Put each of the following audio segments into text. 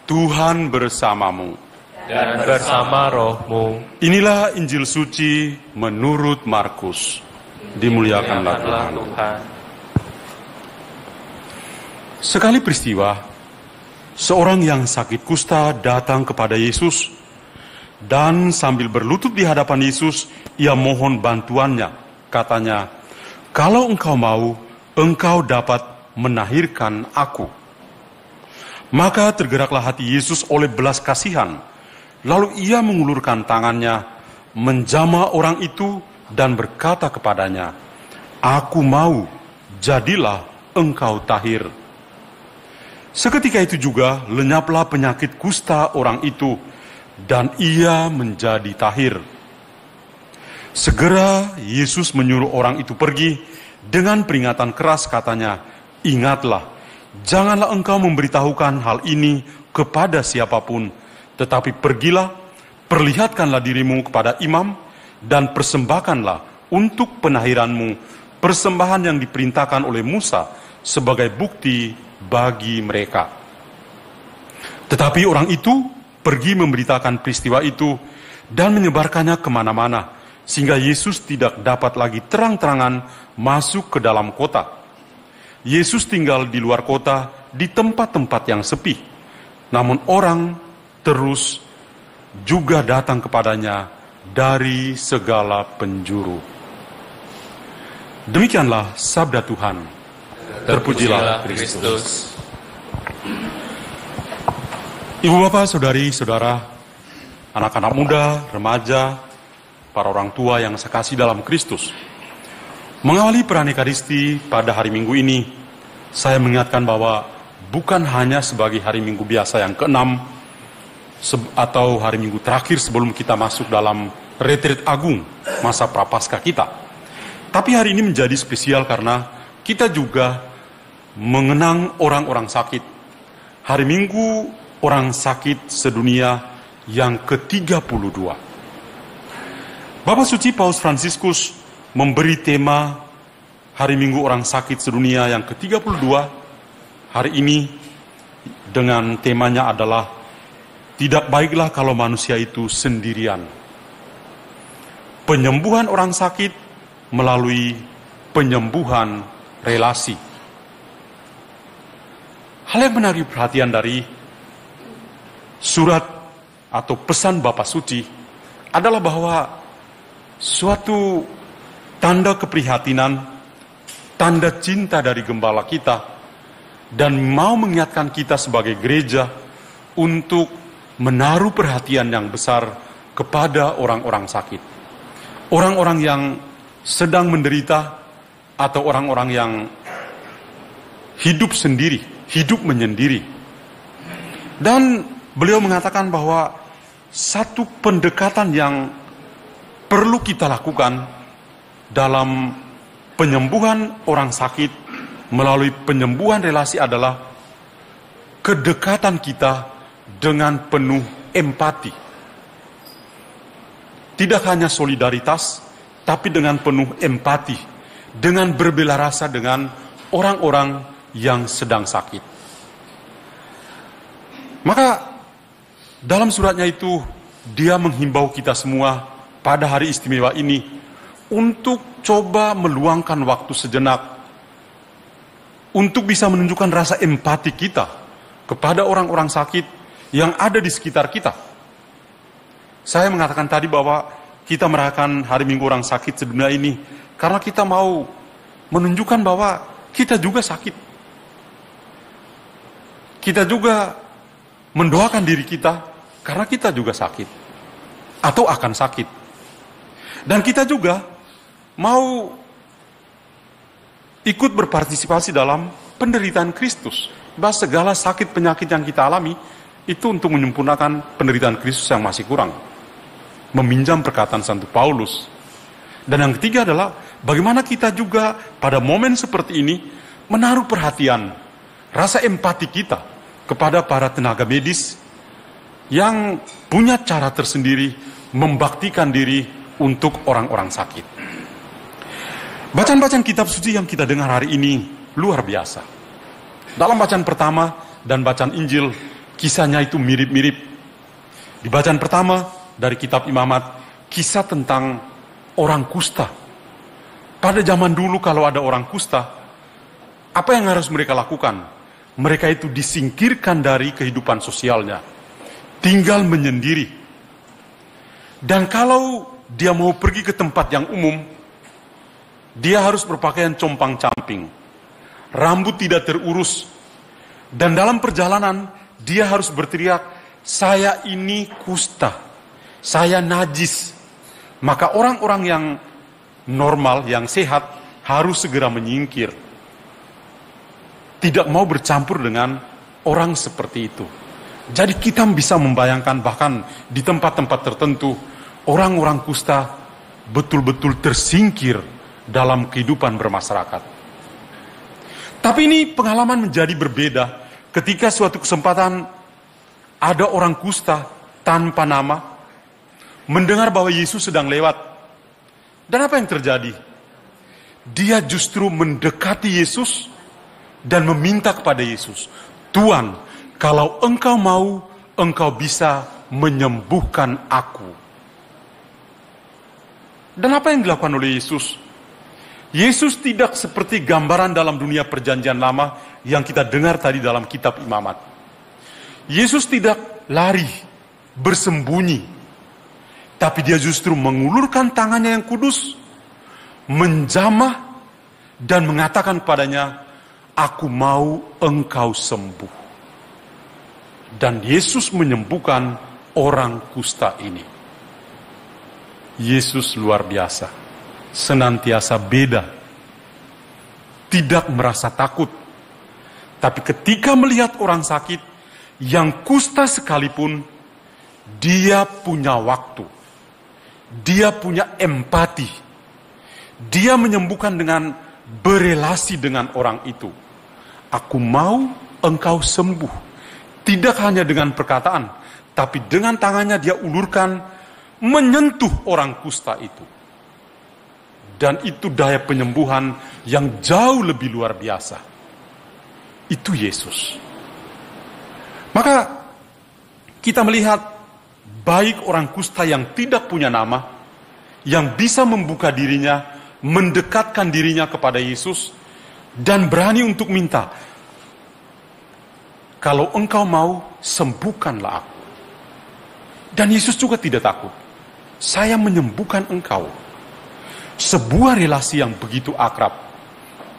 Tuhan bersamamu. Dan bersama rohmu. Inilah Injil suci menurut Markus. Dimuliakanlah Tuhan. Sekali peristiwa, seorang yang sakit kusta datang kepada Yesus dan sambil berlutut di hadapan Yesus, ia mohon bantuannya. Katanya, "Kalau engkau mau, engkau dapat menahirkan aku." Maka tergeraklah hati Yesus oleh belas kasihan. Lalu ia mengulurkan tangannya, menjamah orang itu dan berkata kepadanya, "Aku mau, jadilah engkau tahir." Seketika itu juga lenyaplah penyakit kusta orang itu, dan ia menjadi tahir. Segera Yesus menyuruh orang itu pergi dengan peringatan keras, katanya, "Ingatlah, janganlah engkau memberitahukan hal ini kepada siapapun, tetapi pergilah, perlihatkanlah dirimu kepada imam, dan persembahkanlah untuk penahiranmu persembahan yang diperintahkan oleh Musa sebagai bukti bagi mereka." Tetapi orang itu pergi memberitakan peristiwa itu dan menyebarkannya kemana-mana, sehingga Yesus tidak dapat lagi terang-terangan masuk ke dalam kota. Yesus tinggal di luar kota, di tempat-tempat yang sepi. Namun orang terus juga datang kepadanya dari segala penjuru. Demikianlah sabda Tuhan. Terpujilah Kristus. Ibu bapak, saudari, saudara, anak-anak muda, remaja, para orang tua yang saya kasih dalam Kristus. Mengawali peran Ekaristi pada hari Minggu ini, saya mengingatkan bahwa bukan hanya sebagai hari Minggu biasa yang ke-6 atau hari Minggu terakhir sebelum kita masuk dalam retreat agung masa prapaskah kita. Tapi hari ini menjadi spesial karena kita juga mengenang orang-orang sakit. Hari Minggu orang sakit sedunia yang ke-32. Bapak Suci Paus Fransiskus memberi tema Hari Minggu orang sakit sedunia yang ke-32 hari ini dengan temanya adalah tidak baiklah kalau manusia itu sendirian. Penyembuhan orang sakit melalui penyembuhan relasi. Hal yang menarik perhatian dari surat atau pesan Bapak Suci adalah bahwa suatu tanda keprihatinan, tanda cinta dari gembala kita, dan mau mengingatkan kita sebagai gereja untuk menaruh perhatian yang besar kepada orang-orang sakit. Orang-orang yang sedang menderita atau orang-orang yang hidup sendiri, hidup menyendiri. Dan beliau mengatakan bahwa satu pendekatan yang perlu kita lakukan dalam penyembuhan orang sakit melalui penyembuhan relasi adalah kedekatan kita dengan penuh empati. Tidak hanya solidaritas, tapi dengan penuh empati, dengan berbela rasa dengan orang-orang yang sedang sakit. Maka dalam suratnya itu dia menghimbau kita semua pada hari istimewa ini untuk coba meluangkan waktu sejenak untuk bisa menunjukkan rasa empati kita kepada orang-orang sakit yang ada di sekitar kita. Saya mengatakan tadi bahwa kita merayakan Hari Minggu orang sakit sedunia ini karena kita mau menunjukkan bahwa kita juga sakit. Kita juga mendoakan diri kita karena kita juga sakit atau akan sakit. Dan kita juga mau ikut berpartisipasi dalam penderitaan Kristus. Bahwa segala sakit penyakit yang kita alami itu untuk menyempurnakan penderitaan Kristus yang masih kurang. Meminjam perkataan Santo Paulus. Dan yang ketiga adalah bagaimana kita juga pada momen seperti ini menaruh perhatian, rasa empati kita kepada para tenaga medis yang punya cara tersendiri membaktikan diri untuk orang-orang sakit. Bacaan-bacaan kitab suci yang kita dengar hari ini luar biasa. Dalam bacaan pertama dan bacaan Injil, kisahnya itu mirip-mirip. Di bacaan pertama dari kitab Imamat, kisah tentang orang kusta. Pada zaman dulu kalau ada orang kusta, apa yang harus mereka lakukan? Mereka itu disingkirkan dari kehidupan sosialnya, tinggal menyendiri. Dan kalau dia mau pergi ke tempat yang umum, dia harus berpakaian compang-camping, rambut tidak terurus, dan dalam perjalanan dia harus berteriak, "Saya ini kusta, saya najis." Maka orang-orang yang normal, yang sehat, harus segera menyingkir. Tidak mau bercampur dengan orang seperti itu. Jadi kita bisa membayangkan bahkan di tempat-tempat tertentu, orang-orang kusta betul-betul tersingkir dalam kehidupan bermasyarakat. Tapi ini pengalaman menjadi berbeda ketika suatu kesempatan ada orang kusta tanpa nama mendengar bahwa Yesus sedang lewat. Dan apa yang terjadi? Dia justru mendekati Yesus dan meminta kepada Yesus, "Tuhan, kalau engkau mau, engkau bisa menyembuhkan aku." Dan apa yang dilakukan oleh Yesus? Yesus tidak seperti gambaran dalam dunia perjanjian lama yang kita dengar tadi dalam kitab Imamat. Yesus tidak lari, bersembunyi, tapi dia justru mengulurkan tangannya yang kudus, menjamah, dan mengatakan kepadanya, "Aku mau engkau sembuh." Dan Yesus menyembuhkan orang kusta ini. Yesus luar biasa, senantiasa beda, tidak merasa takut. Tapi ketika melihat orang sakit, yang kusta sekalipun, dia punya waktu. Dia punya empati. Dia menyembuhkan dengan berelasi dengan orang itu. "Aku mau engkau sembuh." Tidak hanya dengan perkataan, tapi dengan tangannya dia ulurkan, menyentuh orang kusta itu. Dan itu daya penyembuhan yang jauh lebih luar biasa. Itu Yesus. Maka kita melihat baik orang kusta yang tidak punya nama, yang bisa membuka dirinya, mendekatkan dirinya kepada Yesus, dan berani untuk minta, "Kalau engkau mau, sembuhkanlah aku." Dan Yesus juga tidak takut. "Saya menyembuhkan engkau." Sebuah relasi yang begitu akrab.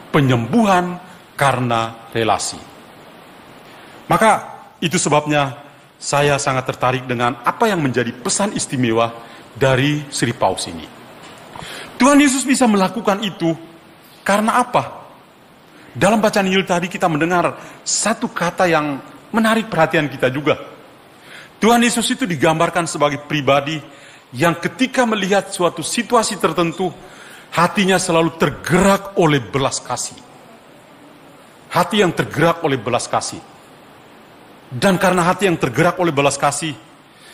Penyembuhan karena relasi. Maka itu sebabnya saya sangat tertarik dengan apa yang menjadi pesan istimewa dari Sri Paus ini. Tuhan Yesus bisa melakukan itu karena apa? Dalam bacaan Injil tadi kita mendengar satu kata yang menarik perhatian kita juga. Tuhan Yesus itu digambarkan sebagai pribadi yang ketika melihat suatu situasi tertentu, hatinya selalu tergerak oleh belas kasih. Hati yang tergerak oleh belas kasih. Dan karena hati yang tergerak oleh belas kasih,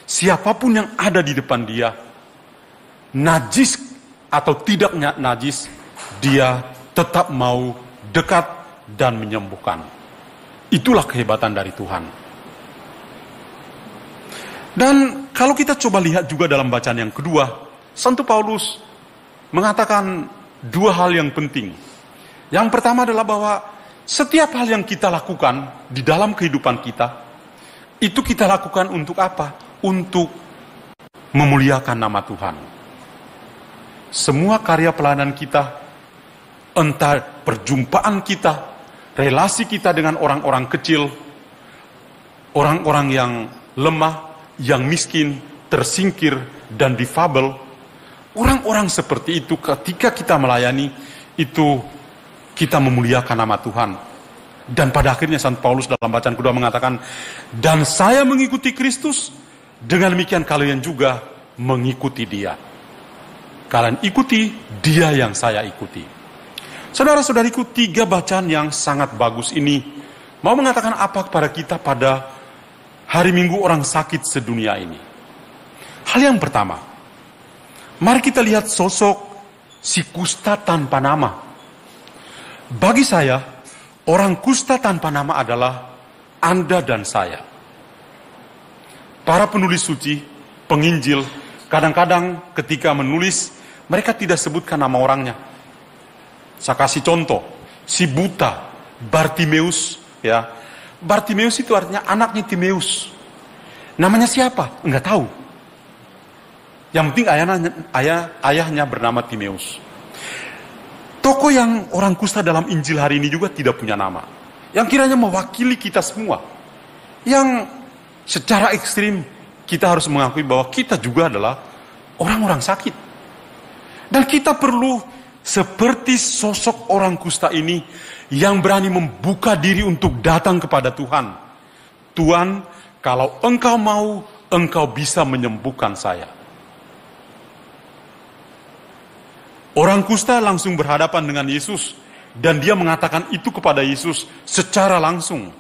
siapapun yang ada di depan dia, najis atau tidak najis, dia tetap mau dekat dan menyembuhkan. Itulah kehebatan dari Tuhan. Dan kalau kita coba lihat juga dalam bacaan yang kedua, Santo Paulus mengatakan dua hal yang penting. Yang pertama adalah bahwa setiap hal yang kita lakukan di dalam kehidupan kita, itu kita lakukan untuk apa? Untuk memuliakan nama Tuhan. Semua karya pelayanan kita, entah perjumpaan kita, relasi kita dengan orang-orang kecil, orang-orang yang lemah, yang miskin, tersingkir, dan difabel, orang-orang seperti itu ketika kita melayani, itu kita memuliakan nama Tuhan. Dan pada akhirnya Santo Paulus dalam bacaan kedua mengatakan, "Dan saya mengikuti Kristus, dengan demikian kalian juga mengikuti dia." Kalian ikuti dia yang saya ikuti. Saudara-saudariku, tiga bacaan yang sangat bagus ini mau mengatakan apa kepada kita pada hari Minggu orang sakit sedunia ini. Hal yang pertama, mari kita lihat sosok si kusta tanpa nama. Bagi saya, orang kusta tanpa nama adalah Anda dan saya. para penulis suci, penginjil, kadang-kadang ketika menulis, mereka tidak sebutkan nama orangnya. Saya kasih contoh, si buta, Bartimeus, ya. Bartimeus itu artinya anaknya Timeus. Namanya siapa? Enggak tahu. Yang penting ayahnya bernama Timeus. Tokoh yang orang kusta dalam Injil hari ini juga tidak punya nama. Yang kiranya mewakili kita semua. Yang secara ekstrim kita harus mengakui bahwa kita juga adalah orang-orang sakit. Dan kita perlu seperti sosok orang kusta ini yang berani membuka diri untuk datang kepada Tuhan. Tuhan, kalau Engkau mau, Engkau bisa menyembuhkan saya. Orang kusta langsung berhadapan dengan Yesus dan dia mengatakan itu kepada Yesus secara langsung.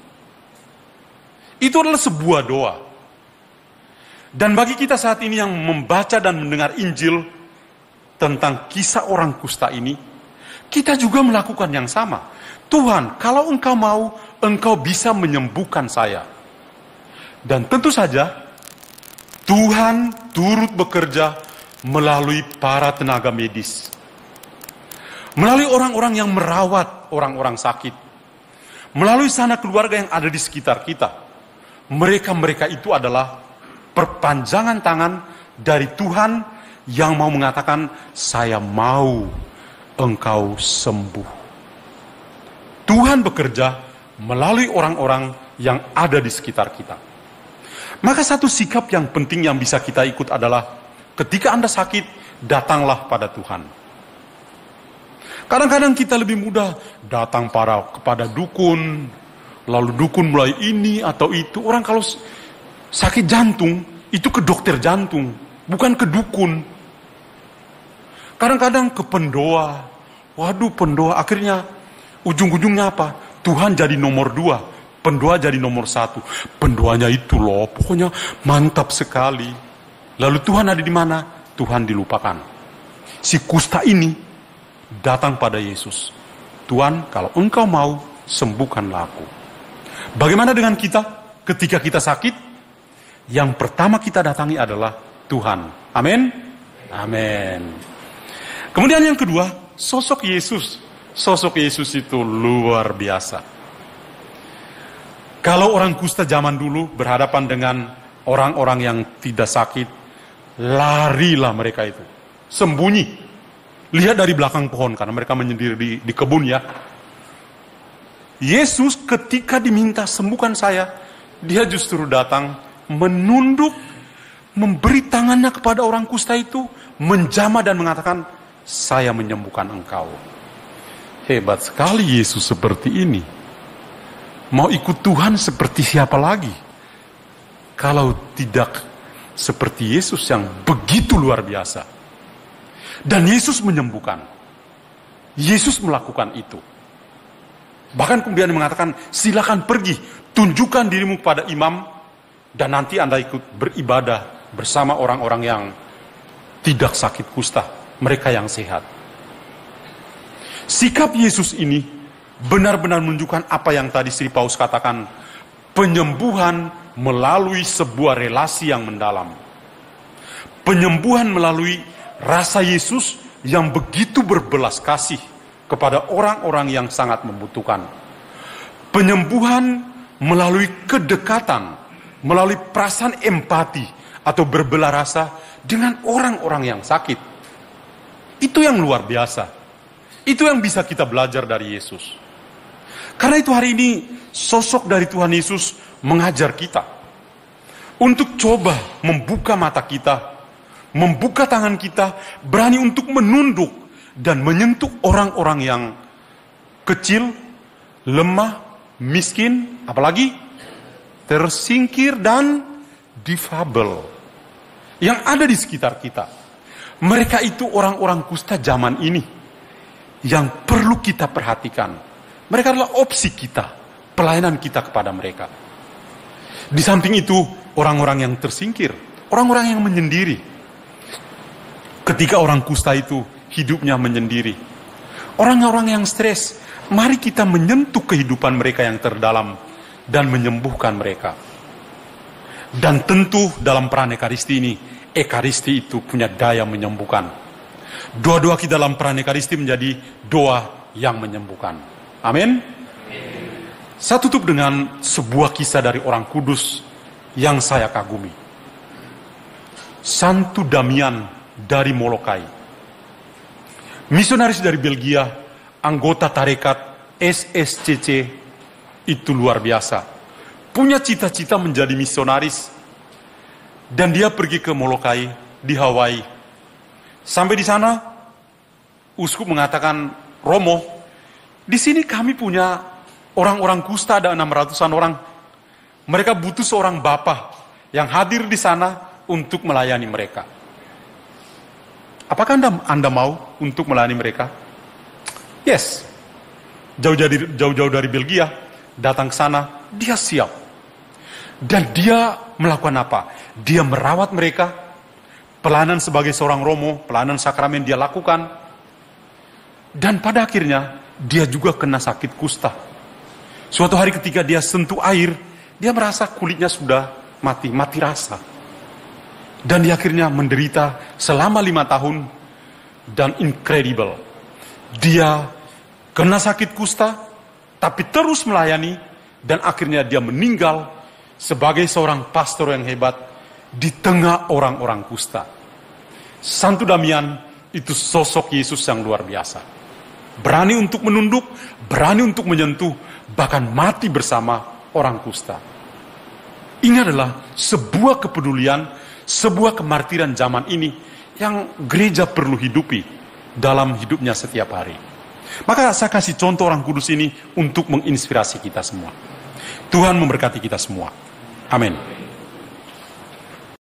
Itu adalah sebuah doa. Dan bagi kita saat ini yang membaca dan mendengar Injil tentang kisah orang kusta ini, kita juga melakukan yang sama. Tuhan, kalau Engkau mau, Engkau bisa menyembuhkan saya. Dan tentu saja, Tuhan turut bekerja melalui para tenaga medis. Melalui orang-orang yang merawat orang-orang sakit. Melalui sanak keluarga yang ada di sekitar kita. Mereka-mereka itu adalah perpanjangan tangan dari Tuhan yang mau mengatakan, saya mau engkau sembuh. Tuhan bekerja melalui orang-orang yang ada di sekitar kita. Maka satu sikap yang penting yang bisa kita ikut adalah, ketika Anda sakit, datanglah pada Tuhan. Kadang-kadang kita lebih mudah datang kepada dukun, lalu dukun mulai ini atau itu. Orang kalau sakit jantung, itu ke dokter jantung, bukan ke dukun. Kadang-kadang ke pendoa. Waduh, pendoa akhirnya ujung-ujungnya apa? Tuhan jadi nomor 2, pendoa jadi nomor 1. Pendoanya itu loh, pokoknya mantap sekali. Lalu Tuhan ada di mana? Tuhan dilupakan. Si kusta ini datang pada Yesus. Tuhan, kalau engkau mau, sembuhkanlah aku. Bagaimana dengan kita? Ketika kita sakit, yang pertama kita datangi adalah Tuhan. Amin? Amin. Kemudian yang kedua, sosok Yesus. Sosok Yesus itu luar biasa. Kalau orang kusta zaman dulu berhadapan dengan orang-orang yang tidak sakit, larilah mereka itu. Sembunyi. Lihat dari belakang pohon, karena mereka menyendiri di kebun ya. Yesus ketika diminta sembuhkan saya, dia justru datang menunduk, memberi tangannya kepada orang kusta itu, menjamah dan mengatakan, saya menyembuhkan engkau. Hebat sekali Yesus seperti ini. Mau ikut Tuhan seperti siapa lagi? Kalau tidak seperti Yesus yang begitu luar biasa. Dan Yesus menyembuhkan. Yesus melakukan itu. Bahkan kemudian mengatakan, silakan pergi, tunjukkan dirimu kepada imam, dan nanti Anda ikut beribadah bersama orang-orang yang tidak sakit kusta, mereka yang sehat. Sikap Yesus ini benar-benar menunjukkan apa yang tadi Sri Paus katakan, penyembuhan melalui sebuah relasi yang mendalam. Penyembuhan melalui rasa Yesus yang begitu berbelas kasih kepada orang-orang yang sangat membutuhkan. Penyembuhan melalui kedekatan, melalui perasaan empati atau berbelah rasa dengan orang-orang yang sakit. Itu yang luar biasa. Itu yang bisa kita belajar dari Yesus. Karena itu hari ini sosok dari Tuhan Yesus mengajar kita untuk coba membuka mata kita, membuka tangan kita, berani untuk menunduk dan menyentuh orang-orang yang kecil, lemah, miskin, apalagi tersingkir dan difabel yang ada di sekitar kita. Mereka itu orang-orang kusta zaman ini yang perlu kita perhatikan. Mereka adalah opsi kita, pelayanan kita kepada mereka. Di samping itu, orang-orang yang tersingkir, orang-orang yang menyendiri. Ketika orang kusta itu hidupnya menyendiri, orang-orang yang stres, mari kita menyentuh kehidupan mereka yang terdalam dan menyembuhkan mereka. Dan tentu dalam peran Ekaristi ini, Ekaristi itu punya daya menyembuhkan. Doa-doa kita dalam peran Ekaristi menjadi doa yang menyembuhkan. Amin. Saya tutup dengan sebuah kisah dari orang kudus yang saya kagumi. Santo Damian dari Molokai. Misionaris dari Belgia, anggota tarekat SSCC, itu luar biasa. Punya cita-cita menjadi misionaris. Dan dia pergi ke Molokai di Hawaii. Sampai di sana, uskup mengatakan, Romo, di sini kami punya orang-orang kusta, ada 600-an orang. Mereka butuh seorang bapa yang hadir di sana untuk melayani mereka. Apakah Anda mau untuk melayani mereka? Yes. Jauh-jauh dari Belgia, datang ke sana, dia siap. Dan dia melakukan apa? Dia merawat mereka, pelayanan sebagai seorang Romo, pelayanan sakramen dia lakukan. Dan pada akhirnya, dia juga kena sakit kusta. Suatu hari ketika dia sentuh air, dia merasa kulitnya sudah mati rasa. Dan dia akhirnya menderita selama 5 tahun. Dan incredible. Dia kena sakit kusta, tapi terus melayani. Dan akhirnya dia meninggal sebagai seorang pastor yang hebat di tengah orang-orang kusta. Santo Damian itu sosok Yesus yang luar biasa. Berani untuk menunduk, berani untuk menyentuh, bahkan mati bersama orang kusta. Ini adalah sebuah kepedulian, sebuah kemartiran zaman ini yang gereja perlu hidupi dalam hidupnya setiap hari. Maka saya kasih contoh orang kudus ini untuk menginspirasi kita semua. Tuhan memberkati kita semua. Amin.